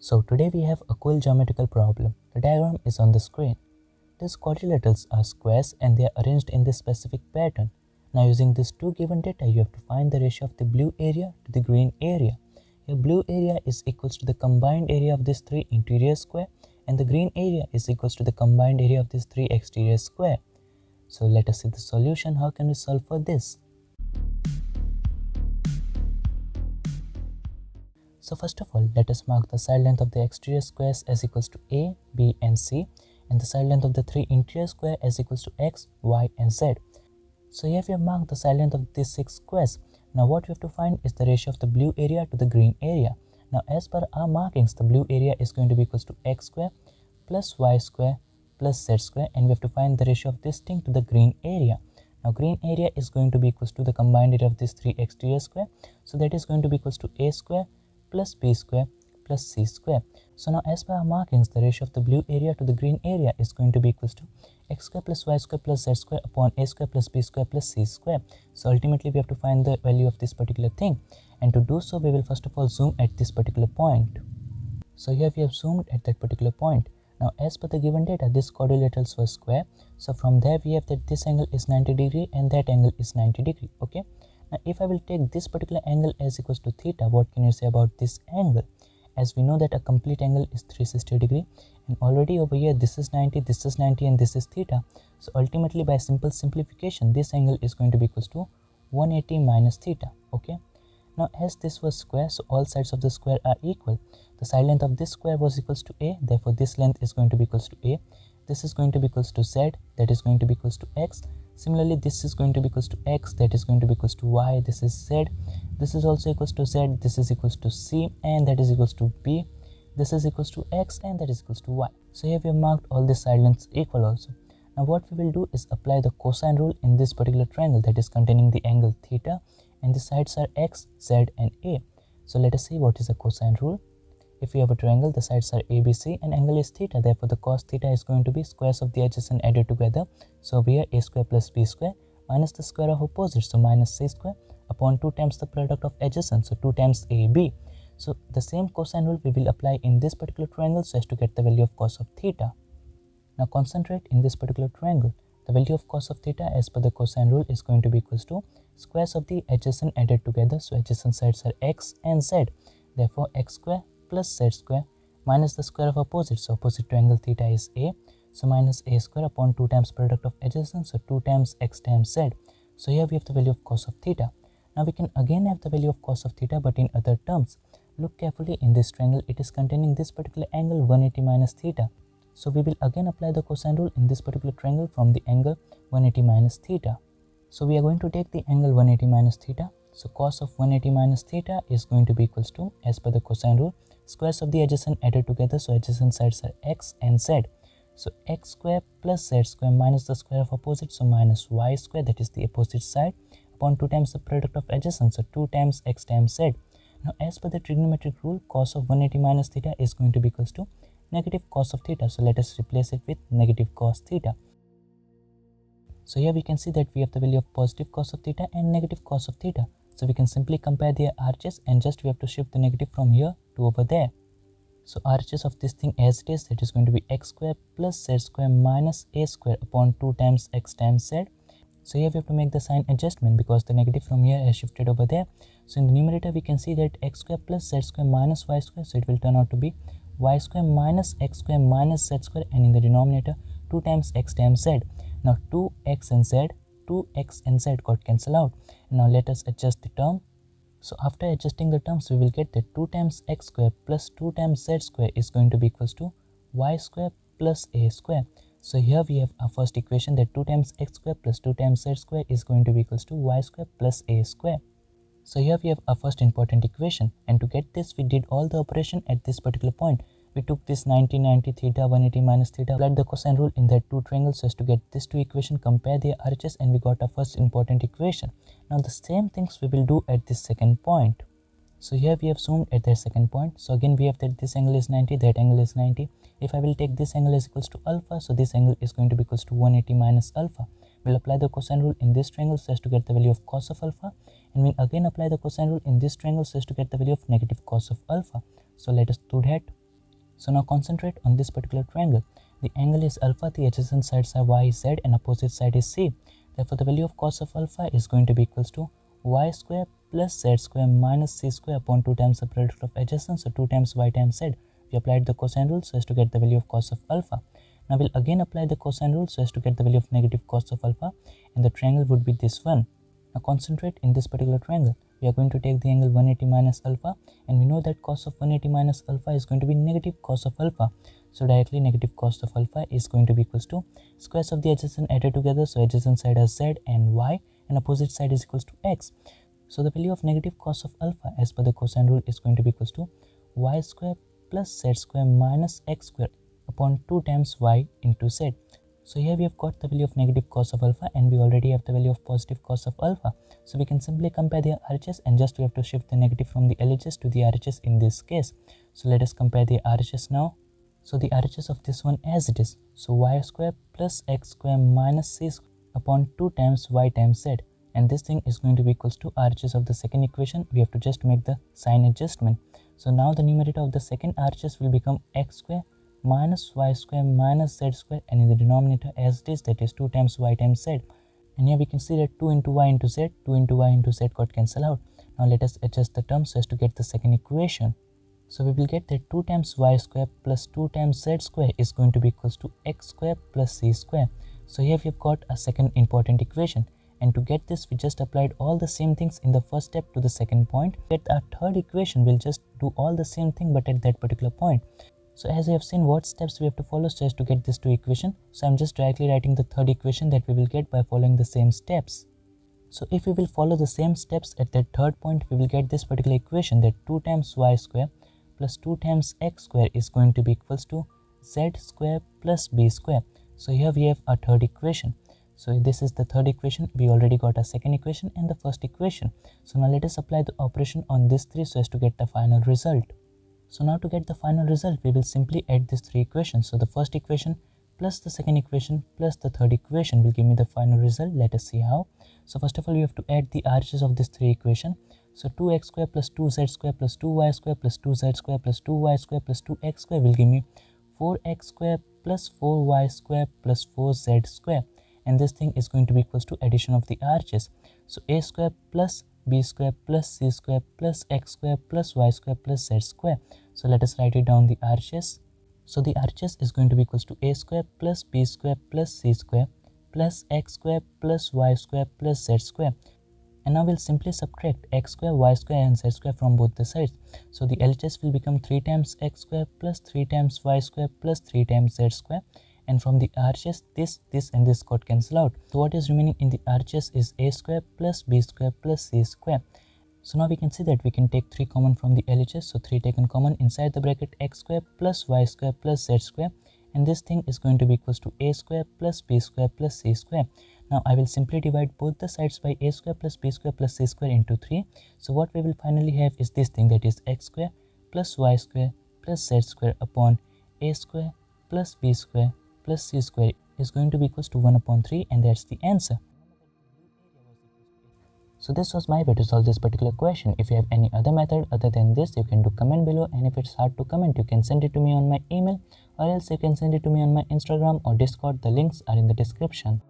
So today we have a cool geometrical problem. The diagram is on the screen. These quadrilaterals are squares and they are arranged in this specific pattern. Now using these two given data, you have to find the ratio of the blue area to the green area. Your blue area is equals to the combined area of these three interior square and the green area is equals to the combined area of these three exterior square. So let us see the solution. How can we solve for this? So first of all, let us mark the side length of the exterior squares as equals to A, B and C, and the side length of the three interior square as equals to X, Y and Z. So here we have marked the side length of these 6 squares. Now what we have to find is the ratio of the blue area to the green area. Now as per our markings, the blue area is going to be equals to X square plus Y square plus Z square, and we have to find the ratio of this thing to the green area. Now green area is going to be equals to the combined area of these three exterior square, so that is going to be equals to A square plus B square plus C square. So now as per our markings, the ratio of the blue area to the green area is going to be equals to X square plus Y square plus Z square upon A square plus B square plus C square. So ultimately we have to find the value of this particular thing, and to do so we will first of all zoom at this particular point. So here we have zoomed at that particular point. Now as per the given data, this quadrilaterals were square, so from there we have that this angle is 90 degree and that angle is 90 degree. Okay, now if I will take this particular angle as equals to theta, what can you say about this angle? As we know that a complete angle is 360 degree, and already over here this is 90, this is 90 and this is theta. So ultimately by simple simplification, this angle is going to be equals to 180 minus theta. Okay, now as this was square, so all sides of the square are equal. The side length of this square was equals to A, therefore this length is going to be equals to A. This is going to be equals to Z, that is going to be equals to X. Similarly, this is going to be equals to X, that is going to be equals to Y, this is Z. This is also equals to Z, this is equals to C, and that is equals to B. This is equals to X, and that is equals to Y. So here we have marked all the side lengths equal also. Now what we will do is apply the cosine rule in this particular triangle that is containing the angle theta, and the sides are X, Z and A. So let us see what is the cosine rule. If we have a triangle, the sides are ABC and angle is theta, therefore the cos theta is going to be squares of the adjacent added together. So over here A square plus B square minus the square of opposite, so minus C square upon 2 times the product of adjacent, so 2 times AB. So the same cosine rule we will apply in this particular triangle so as to get the value of cos of theta. Now concentrate in this particular triangle. The value of cos of theta as per the cosine rule is going to be equals to squares of the adjacent added together, so adjacent sides are X and Z, therefore X square plus Z square minus the square of opposite, so opposite to angle theta is A, so minus A square upon 2 times product of adjacent, so 2 times X times Z. So here we have the value of cos of theta. Now we can again have the value of cos of theta but in other terms. Look carefully in this triangle, it is containing this particular angle 180 minus theta. So we will again apply the cosine rule in this particular triangle from the angle 180 minus theta. So we are going to take the angle 180 minus theta. So cos of 180 minus theta is going to be equals to, as per the cosine rule, squares of the adjacent added together, so adjacent sides are X and Z. So X square plus Z square minus the square of opposite, so minus Y square, that is the opposite side, upon 2 times the product of adjacent, so 2 times X times Z. Now as per the trigonometric rule, cos of 180 minus theta is going to be equals to negative cos of theta. So let us replace it with negative cos theta. So here we can see that we have the value of positive cos of theta and negative cos of theta. So we can simply compare their RHS and just we have to shift the negative from here to over there. So RHS of this thing as it is, that is going to be X square plus Z square minus A square upon 2 times X times Z. So here we have to make the sign adjustment because the negative from here has shifted over there. So in the numerator we can see that X square plus Z square minus Y square, so it will turn out to be Y square minus X square minus Z square, and in the denominator 2 times X times Z. Now 2X and Z, 2X and Z got cancelled out. Now let us adjust the term. So after adjusting the terms, we will get that 2 times X square plus 2 times Z square is going to be equals to Y square plus A square. So here we have our first equation, that 2 times X square plus 2 times Z square is going to be equals to Y square plus A square. So here we have our first important equation, and to get this we did all the operation at this particular point. We took this 90, 90, theta, 180 minus theta, applied the cosine rule in that two triangles so as to get these two equations, compare their RHS, and we got our first important equation. Now the same things we will do at this second point. So here we have zoomed at the second point. So again we have that this angle is 90, that angle is 90. If I will take this angle as equals to alpha, so this angle is going to be equals to 180 minus alpha. We'll apply the cosine rule in this triangle so as to get the value of cos of alpha, and we'll again apply the cosine rule in this triangle so as to get the value of negative cos of alpha. So let us do that. So now concentrate on this particular triangle. The angle is alpha, the adjacent sides are y, z, and opposite side is c. Therefore, the value of cos of alpha is going to be equals to y square plus z square minus c square upon 2 times the product of adjacent, so 2 times y times z. We applied the cosine rule so as to get the value of cos of alpha. Now we'll again apply the cosine rule so as to get the value of negative cos of alpha, and the triangle would be this one. Now concentrate in this particular triangle. We are going to take the angle 180 minus alpha, and we know that cos of 180 minus alpha is going to be negative cos of alpha. So directly negative cos of alpha is going to be equals to squares of the adjacent added together, so adjacent side has z and y, and opposite side is equals to x. So the value of negative cos of alpha as per the cosine rule is going to be equals to y square plus z square minus x square upon 2 times y into z. So here we have got the value of negative cos of alpha, and we already have the value of positive cos of alpha. So we can simply compare the RHS, and just we have to shift the negative from the LHS to the RHS in this case. So let us compare the RHS now. So the RHS of this one as it is. So y square plus x square minus c square upon 2 times y times z. And this thing is going to be equals to RHS of the second equation. We have to just make the sign adjustment. So now the numerator of the second RHS will become x square minus y square minus z square, and in the denominator as it is, that is 2 times y times z. And here we can see that 2 into y into z, 2 into y into z got cancelled out. Now let us adjust the terms so as to get the second equation. So we will get that 2 times y square plus 2 times z square is going to be equals to x square plus c square. So here we have got a second important equation. And to get this, we just applied all the same things in the first step to the second point. To get our third equation, we'll just do all the same thing but at that particular point. So as you have seen what steps we have to follow so as to get this two equation. So I'm just directly writing the third equation that we will get by following the same steps. So if we will follow the same steps at that third point, we will get this particular equation that 2 times y square plus 2 times x square is going to be equals to z square plus b square. So here we have our third equation. So this is the third equation. We already got a second equation and the first equation. So now let us apply the operation on these three so as to get the final result. So now to get the final result, we will simply add these three equations. So the first equation plus the second equation plus the third equation will give me the final result. Let us see how. So first of all, we have to add the RHS of these three equations. So 2x square plus 2z square plus 2y square plus 2z square plus 2y square plus 2x square will give me 4x square plus 4y square plus 4z square. And this thing is going to be equals to addition of the RHS. So a square plus b square plus c square plus x square plus y square plus z square. So let us write it down the RHS. So the RHS is going to be equals to a square plus b square plus c square plus x square plus y square plus z square. And now we'll simply subtract x square, y square and z square from both the sides. So the LHS will become 3 times x square plus 3 times y square plus 3 times z square. And from the RHS, this and this got cancelled out. So what is remaining in the RHS is a square plus b square plus c square. So now we can see that we can take 3 common from the LHS. So 3 taken common inside the bracket x square plus y square plus z square. And this thing is going to be equals to a square plus b square plus c square. Now I will simply divide both the sides by a square plus b square plus c square into 3. So what we will finally have is this thing, that is x square plus y square plus z square upon a square plus b square plus c square is going to be equals to 1 upon 3, and that's the answer. So this was my way to solve this particular question. If you have any other method other than this, you can do comment below, and if it's hard to comment, you can send it to me on my email, or else you can send it to me on my Instagram or Discord. The links are in the description.